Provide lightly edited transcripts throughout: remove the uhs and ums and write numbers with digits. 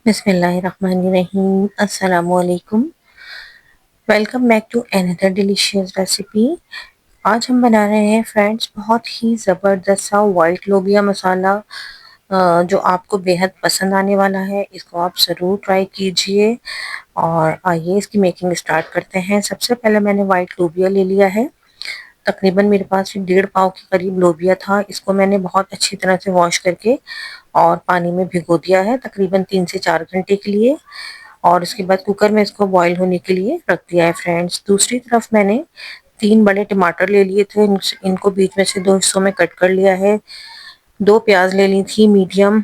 बिस्मिल्लाहिर्रहमानिर्रहीम। अस्सलामुअलैकुम। Welcome back to another delicious recipe. आज हम बना रहे हैं फ्रेंड्स बहुत ही ज़बरदस्त सा वाइट लोबिया मसाला, जो आपको बेहद पसंद आने वाला है। इसको आप ज़रूर ट्राई कीजिए। और आइए इसकी मेकिंग स्टार्ट करते हैं। सबसे पहले मैंने वाइट लोबिया ले लिया है। तकरीबन मेरे पास 1.5 पाव के करीब लोबिया था। इसको मैंने बहुत अच्छी तरह से वॉश करके और पानी में भिगो दिया है तकरीबन 3 से 4 घंटे के लिए। और उसके बाद कुकर में इसको बॉईल होने के लिए रख दिया है फ्रेंड्स। दूसरी तरफ मैंने 3 बड़े टमाटर ले लिए थे। इनको बीच में से 2 हिस्सों में कट कर लिया है। 2 प्याज ले ली थी मीडियम,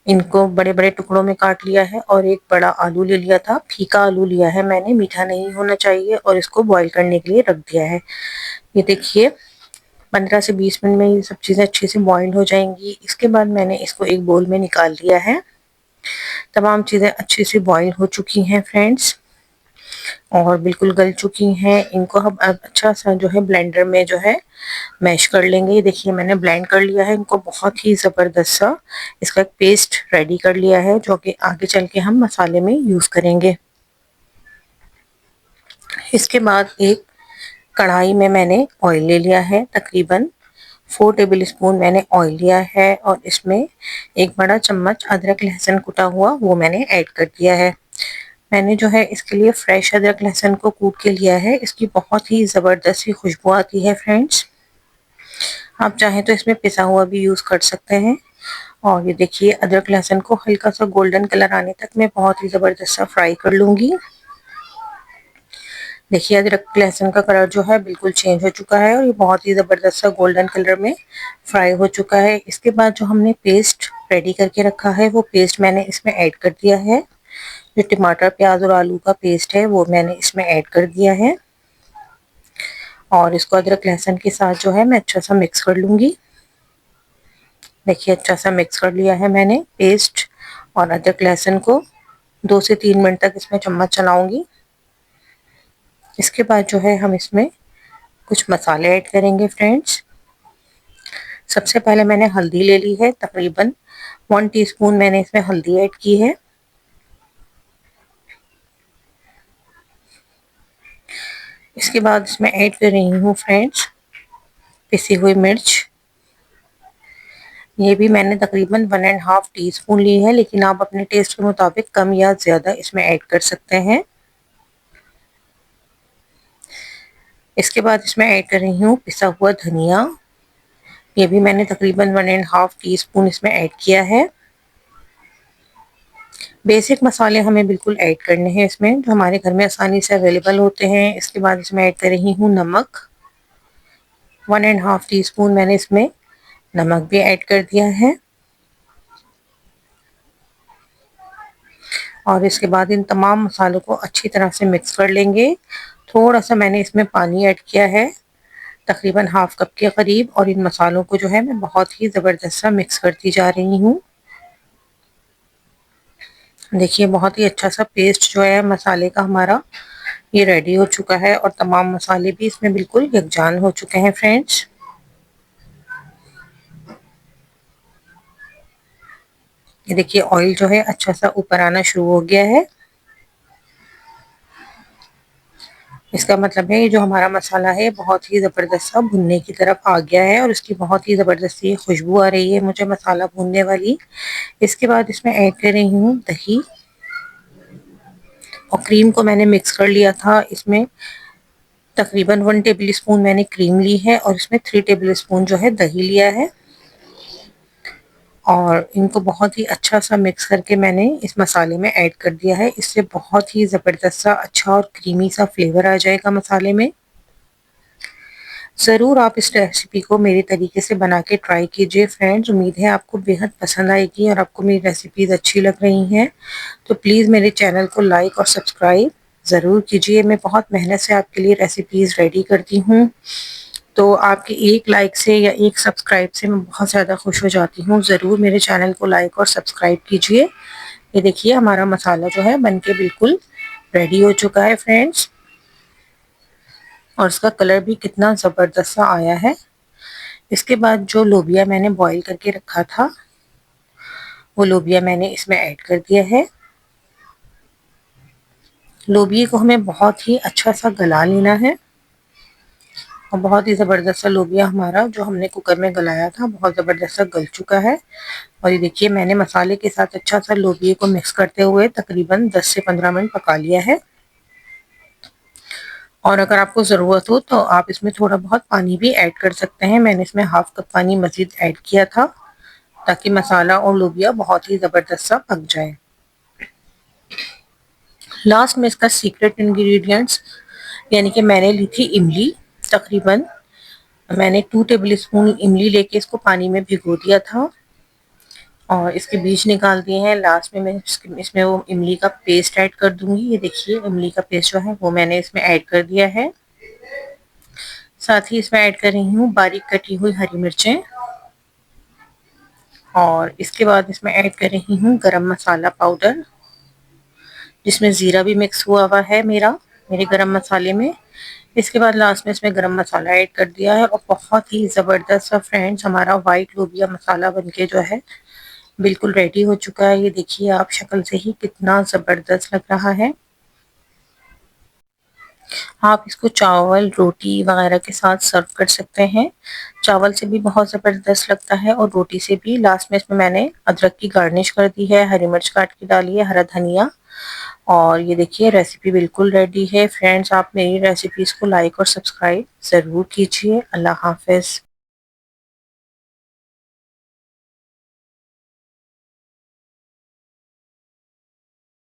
इनको बड़े बड़े टुकड़ों में काट लिया है। और एक बड़ा आलू ले लिया था, फीका आलू लिया है मैंने, मीठा नहीं होना चाहिए। और इसको बॉईल करने के लिए रख दिया है। ये देखिए 15 से 20 मिनट में ये सब चीज़ें अच्छे से बॉईल हो जाएंगी। इसके बाद मैंने इसको एक बोल में निकाल लिया है। तमाम चीज़ें अच्छे से बॉईल हो चुकी हैं फ्रेंड्स और बिल्कुल गल चुकी हैं। इनको हम अब अच्छा सा जो है ब्लेंडर में जो है मैश कर लेंगे। ये देखिए मैंने ब्लेंड कर लिया है इनको, बहुत ही ज़बरदस्त सा इसका एक पेस्ट रेडी कर लिया है, जो कि आगे चल के हम मसाले में यूज़ करेंगे। इसके बाद एक कढ़ाई में मैंने ऑयल ले लिया है। तकरीबन 4 टेबल स्पून मैंने ऑयल लिया है और इसमें एक बड़ा चम्मच अदरक लहसुन कुटा हुआ वो मैंने ऐड कर दिया है। मैंने जो है इसके लिए फ्रेश अदरक लहसुन को कूट के लिया है। इसकी बहुत ही ज़बरदस्त सी खुशबू आती है फ्रेंड्स। आप चाहें तो इसमें पिसा हुआ भी यूज़ कर सकते हैं। और ये देखिए अदरक लहसुन को हल्का सा गोल्डन कलर आने तक मैं बहुत ही ज़बरदस्त सा फ्राई कर लूँगी। देखिए अदरक लहसुन का कलर जो है बिल्कुल चेंज हो चुका है और ये बहुत ही ज़बरदस्त सा गोल्डन कलर में फ्राई हो चुका है। इसके बाद जो हमने पेस्ट रेडी करके रखा है वो पेस्ट मैंने इसमें ऐड कर दिया है। जो टमाटर प्याज और आलू का पेस्ट है वो मैंने इसमें ऐड कर दिया है। और इसको अदरक लहसुन के साथ जो है मैं अच्छा सा मिक्स कर लूँगी। देखिए अच्छा सा मिक्स कर लिया है मैंने पेस्ट और अदरक लहसुन को। 2 से 3 मिनट तक इसमें चम्मच चलाऊंगी। इसके बाद जो है हम इसमें कुछ मसाले ऐड करेंगे फ्रेंड्स। सबसे पहले मैंने हल्दी ले ली है, तकरीबन 1 टीस्पून मैंने इसमें हल्दी ऐड की है। इसके बाद इसमें ऐड कर रही हूँ फ्रेंड्स पिसी हुई मिर्च। ये भी मैंने तकरीबन 1.5 टीस्पून ली है, लेकिन आप अपने टेस्ट के मुताबिक कम या ज़्यादा इसमें ऐड कर सकते हैं। इसके बाद इसमें ऐड कर रही हूँ पिसा हुआ धनिया। ये भी मैंने तकरीबन 1.5 टीस्पून इसमें ऐड किया है। बेसिक मसाले हमें बिल्कुल ऐड करने हैं इसमें, जो हमारे घर में आसानी से अवेलेबल होते हैं। इसके बाद इसमें ऐड कर रही हूँ नमक। 1.5 टीस्पून मैंने इसमें नमक भी ऐड कर दिया है। और इसके बाद इन तमाम मसालों को अच्छी तरह से मिक्स कर लेंगे। थोड़ा सा मैंने इसमें पानी ऐड किया है, तकरीबन हाफ कप के करीब। और इन मसालों को जो है मैं बहुत ही ज़बरदस्त सा मिक्स करती जा रही हूँ। देखिए बहुत ही अच्छा सा पेस्ट जो है मसाले का हमारा ये रेडी हो चुका है और तमाम मसाले भी इसमें बिल्कुल यकजान हो चुके हैं फ्रेंड्स। ये देखिए ऑयल जो है अच्छा सा ऊपर आना शुरू हो गया है। इसका मतलब है ये जो हमारा मसाला है बहुत ही ज़बरदस्त सा भुनने की तरफ आ गया है और इसकी बहुत ही ज़बरदस्त सी खुशबू आ रही है मुझे मसाला भूनने वाली। इसके बाद इसमें ऐड कर रही हूँ दही और क्रीम को मैंने मिक्स कर लिया था। इसमें तकरीबन 1 टेबल स्पून मैंने क्रीम ली है और इसमें 3 टेबल स्पून जो है दही लिया है। और इनको बहुत ही अच्छा सा मिक्स करके मैंने इस मसाले में ऐड कर दिया है। इससे बहुत ही ज़बरदस्त सा अच्छा और क्रीमी सा फ्लेवर आ जाएगा मसाले में। ज़रूर आप इस रेसिपी को मेरे तरीके से बना के ट्राई कीजिए फ्रेंड्स। उम्मीद है आपको बेहद पसंद आएगी और आपको मेरी रेसिपीज़ अच्छी लग रही हैं। तो प्लीज़ मेरे चैनल को लाइक और सब्सक्राइब ज़रूर कीजिए। मैं बहुत मेहनत से आपके लिए रेसिपीज़ रेडी करती हूँ, तो आपके एक लाइक से या एक सब्सक्राइब से मैं बहुत ज़्यादा खुश हो जाती हूँ। ज़रूर मेरे चैनल को लाइक और सब्सक्राइब कीजिए। ये देखिए हमारा मसाला जो है बनके बिल्कुल रेडी हो चुका है फ्रेंड्स और इसका कलर भी कितना ज़बरदस्त सा आया है। इसके बाद जो लोबिया मैंने बॉईल करके रखा था वो लोबिया मैंने इसमें ऐड कर दिया है। लोबिये को हमें बहुत ही अच्छा सा गला लेना है और बहुत ही ज़बरदस्त सा लोबिया हमारा जो हमने कुकर में गलाया था बहुत ज़बरदस्त सा गल चुका है। और ये देखिए मैंने मसाले के साथ अच्छा सा लोबिये को मिक्स करते हुए तकरीबन 10 से 15 मिनट पका लिया है। और अगर आपको ज़रूरत हो तो आप इसमें थोड़ा बहुत पानी भी ऐड कर सकते हैं। मैंने इसमें हाफ कप पानी मज़ीद ऐड किया था ताकि मसाला और लोबिया बहुत ही ज़बरदस्त सा पक जाए। लास्ट में इसका सीक्रेट इंग्रेडिएंट्स यानी कि मैंने ली थी इमली। तकरीबन मैंने 2 टेबल स्पून इमली लेके इसको पानी में भिगो दिया था और इसके बीज निकाल दिए हैं। लास्ट में मैं इसमें वो इमली का पेस्ट ऐड कर दूंगी। ये देखिए इमली का पेस्ट जो है वो मैंने इसमें ऐड कर दिया है। साथ ही इसमें ऐड कर रही हूँ बारीक कटी हुई हरी मिर्चें और इसके बाद इसमें ऐड कर रही हूँ गरम मसाला पाउडर जिसमें ज़ीरा भी मिक्स हुआ है मेरे गरम मसाले में। इसके बाद लास्ट में इसमें गरम मसाला ऐड कर दिया है और बहुत ही ज़बरदस्त सा फ्रेंड्स हमारा वाइट लोबिया मसाला बनके जो है बिल्कुल रेडी हो चुका है। ये देखिए आप शक्ल से ही कितना ज़बरदस्त लग रहा है। आप इसको चावल रोटी वगैरह के साथ सर्व कर सकते हैं। चावल से भी बहुत ज़बरदस्त लगता है और रोटी से भी। लास्ट में इसमें मैंने अदरक की गार्निश कर दी है, हरी मिर्च काट के डाली है, हरा धनिया। और ये देखिए रेसिपी बिल्कुल रेडी है। फ्रेंड्स आप मेरी रेसिपीज़ को लाइक और सब्सक्राइब ज़रूर कीजिए। अल्लाह हाफ़िज़।